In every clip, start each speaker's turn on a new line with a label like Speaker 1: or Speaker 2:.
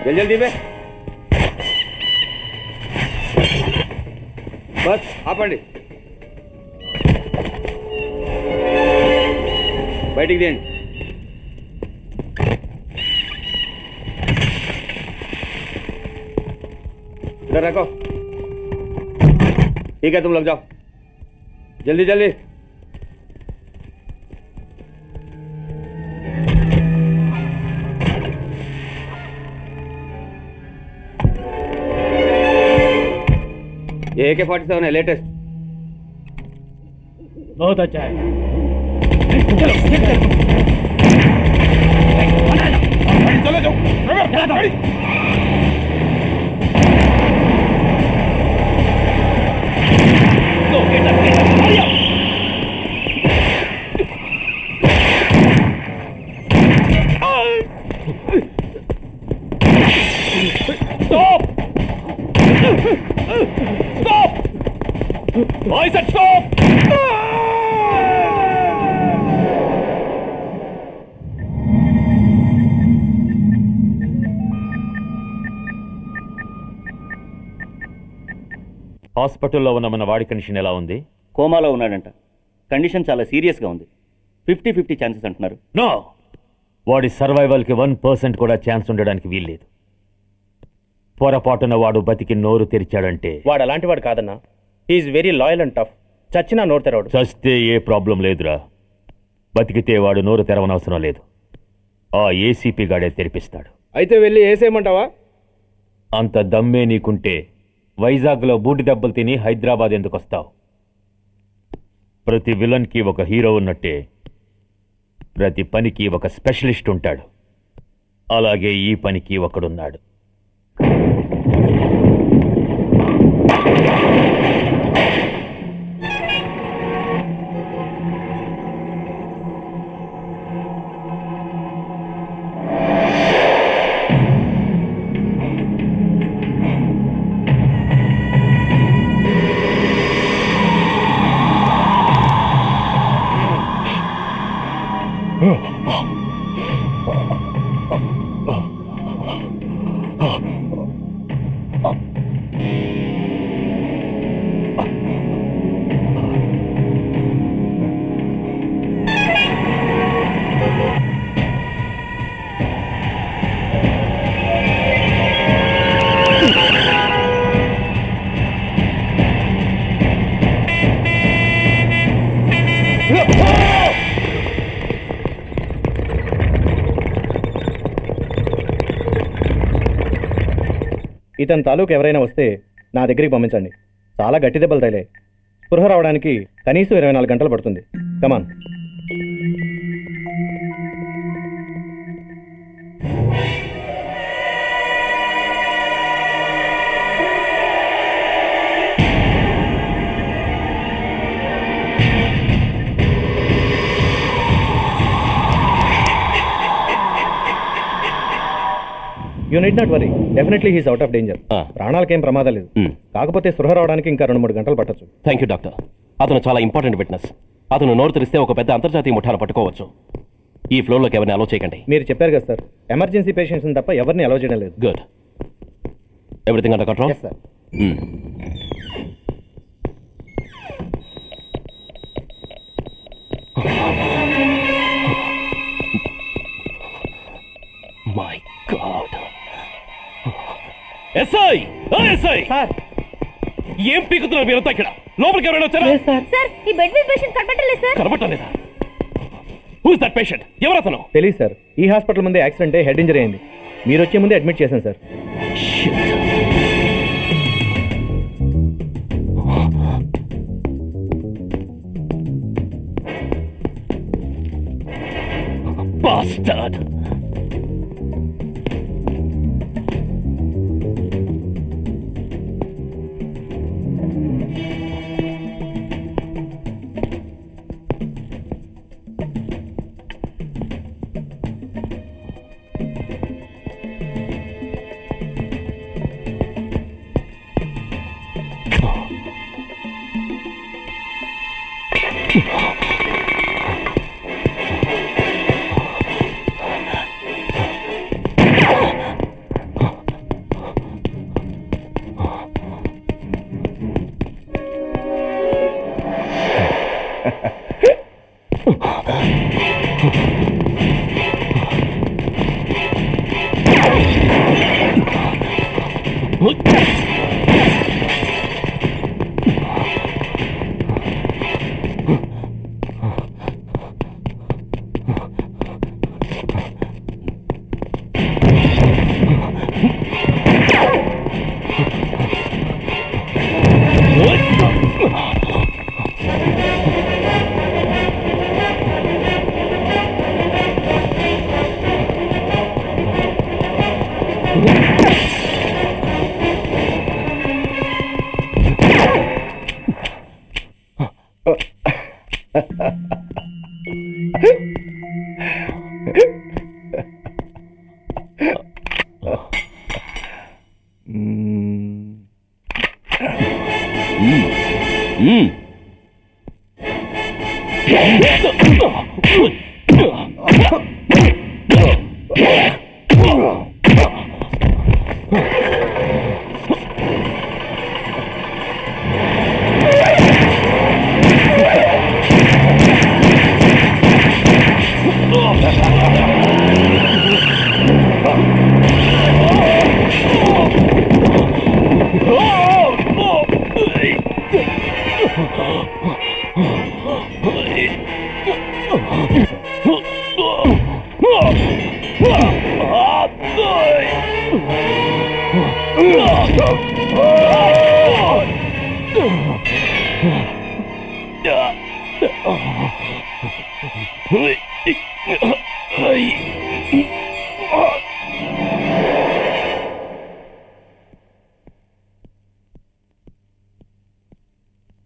Speaker 1: जल्दी जल्दी में बस ఆపండి బయటికి తీయండి इधर रखो ठीक है तुम लोग जाओ जल्दी जल्दी ये AK-47 है लेटेस्ट
Speaker 2: बहुत अच्छा है चलो चलो जाओ Stop! Stop! I said stop!
Speaker 3: హాస్పిటల్లో ఉన్న మన వాడి కండిషన్ ఎలా ఉంది?
Speaker 4: కోమాలో ఉన్నాడంట. కండిషన్ చాలా సీరియస్గా ఉంది. 50-50 ఛాన్సెస్ అంటున్నారు.
Speaker 3: నో, వాడి సర్వైవల్కి 1% కూడా ఛాన్స్ ఉండడానికి వీల్లేదు. పొరపాటున వాడు బతికి నోరు తెరిచాడంటే
Speaker 2: వాడు అలాంటి వాడు కాదన్నా. He is very loyal and tough. చచ్చినా నోరు తెరవడు.
Speaker 3: చస్తే ఏ ప్రాబ్లం లేదురా. బతికితే వాడు నోరు తెరవనవసరం లేదు. ఆ ఏసీపీ గాడే తెరిపిస్తాడు.
Speaker 1: అయితే వెళ్ళి వేసేయమంటావా?
Speaker 3: అంత దమ్మే నీకుంటే వైజాగ్లో బూటి దెబ్బలు తిని హైదరాబాద్ ఎందుకు వస్తావు? ప్రతి విలన్కి ఒక హీరో ఉన్నట్టే ప్రతి పనికి ఒక స్పెషలిస్ట్ ఉంటాడు. అలాగే ఈ పనికి ఒకడున్నాడు.
Speaker 2: ఇతని తాలూకు ఎవరైనా వస్తే నా దగ్గరికి పంపించండి. చాలా గట్టి దెబ్బలు తగిలాయి. స్పృహ రావడానికి కనీసం 24 గంటలు పడుతుంది. Come on. You need not worry. Definitely he's out of danger. ప్రాణాలకేం ప్రమాదం లేదు. కాకపోతే స్పృహ రావడానికి ఇంకా 2-3 గంటలు పట్టచ్చు.
Speaker 5: Thank you doctor. అతను చాలా ఇంపార్టెంట్ విట్నెస్. అతను నోరు తెరిస్తే ఒక పెద్ద అంతర్జాతీయ ముఠాను పట్టుకోవచ్చు. ఈ ఫ్లోర్లోకి ఎవరిని అలో చేయకండి.
Speaker 2: మీరు చెప్పారు కదా సార్, ఎమర్జెన్సీ పేషెంట్స్ తప్ప ఎవరిని అలో చేయడం లేదు.
Speaker 5: Good. Everything under control?
Speaker 2: Yes sir.
Speaker 5: My God. SI! SI!
Speaker 2: Sir,
Speaker 5: ఏం పీకుతున్నారు మీరంతా ఇక్కడ? లోపలికి ఎవరైనా వచ్చారా?
Speaker 6: సార్, ఈ బెడ్ మీద పేషెంట్ కనబడలేదు సార్.
Speaker 5: కనబడలేదా? Who is that patient? ఎవరతను?
Speaker 2: తెలియదు సార్. ఈ హాస్పిటల్ ముందే యాక్సిడెంట్ హెడ్ ఇంజరీ అయింది. మీరు వచ్చే ముందే అడ్మిట్ చేశాను sir.
Speaker 5: Bastard!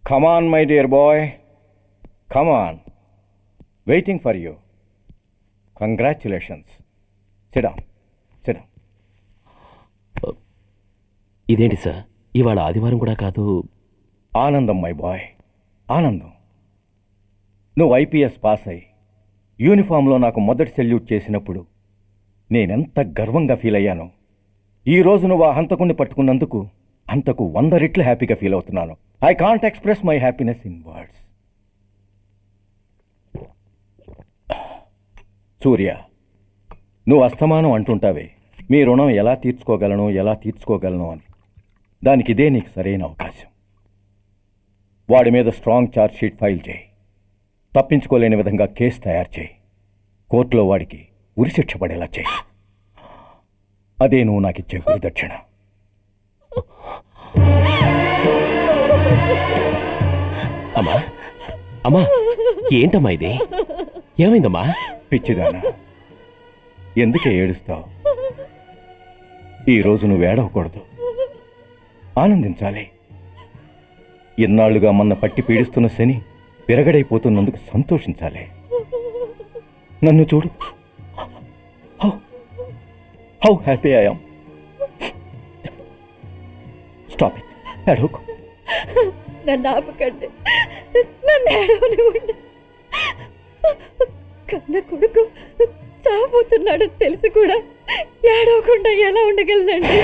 Speaker 2: Come on, my dear boy. Come on. Waiting for you. Congratulations. Sit down. Sit down.
Speaker 5: ఇదేంటి సార్ ఇవాళ ఆదివారం కూడా కాదు.
Speaker 2: ఆనందం మై బాయ్, ఆనందం. నువ్వు ఐపీఎస్ పాస్ అయ్యి యూనిఫామ్లో నాకు మొదటి సెల్యూట్ చేసినప్పుడు నేనెంత గర్వంగా ఫీల్ అయ్యానో, ఈరోజు నువ్వు ఆ హంతకుణ్ణి పట్టుకున్నందుకు అంతకు 100 రెట్లు హ్యాపీగా ఫీల్ అవుతున్నాను. I can't express my happiness in words. Surya, నువ్వు అస్తమానం అంటుంటావే మీ రుణం ఎలా తీర్చుకోగలను అని. దానికి ఇదే నీకు సరైన అవకాశం. వాడి మీద స్ట్రాంగ్ ఛార్జ్ షీట్ ఫైల్ చేయి. తప్పించుకోలేని విధంగా కేసు తయారు చేయి. కోర్టులో వాడికి ఉరిశిక్ష పడేలా చేయి. అదే నువ్వు నాకు ఇచ్చే గురుదక్షిణ.
Speaker 5: అమ్మా అమ్మా, ఏంటమ్మా ఇది? ఏమైందమ్మా?
Speaker 2: పిచ్చిదానా, ఎందుకే ఏడుస్తావు? ఈరోజు నువ్వు ఏడవకూడదు, ఆనందించాలి. ఇన్నాళ్లుగా మన పట్టి పీడిస్తున్న శని విరగడైపోతున్నందుకు సంతోషించాలి. నన్ను చూడు, how happy I am. Stop it, ఏడవకు.
Speaker 6: నన్ను ఆపకండి, నన్ను ఏడవనివ్వండి. కన్న కొడుకు చాపోతున్నాడు తెలిసి కూడా ఏడవకుండా ఎలా ఉండగలనండి?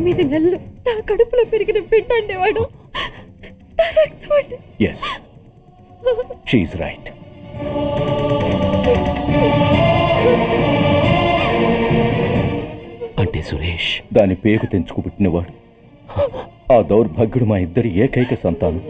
Speaker 6: 9 నెలలు నా కడుపులో పెరిగిన బిడ్డ అండి వాడు.
Speaker 2: Yes, she's right.
Speaker 5: అంటే సురేష్
Speaker 2: దాని పేగు తెంచుకు పుట్టినవాడు. ఆ దౌర్భాగ్యుడు మా ఇద్దరి ఏకైక సంతానం.